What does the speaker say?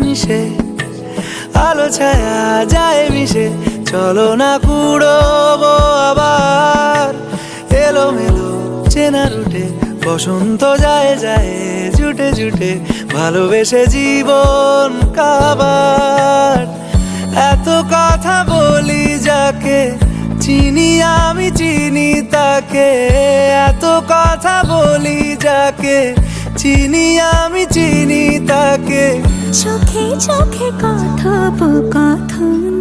নিশে আলো ছায়া যায় মিশে, চলো না কুড়োবো আবার এলোমেলো চেনা রুটে। বসন্ত যায় যায় জুটে জুটে, ভালোবেসে জীবন কাবার। এত কথা বলি যাকে চিনি আমি চিনি তাকে, এত কথা বলি যাকে চিনি আমি চিনি তাকে। চোখে চোখে কথোপকথন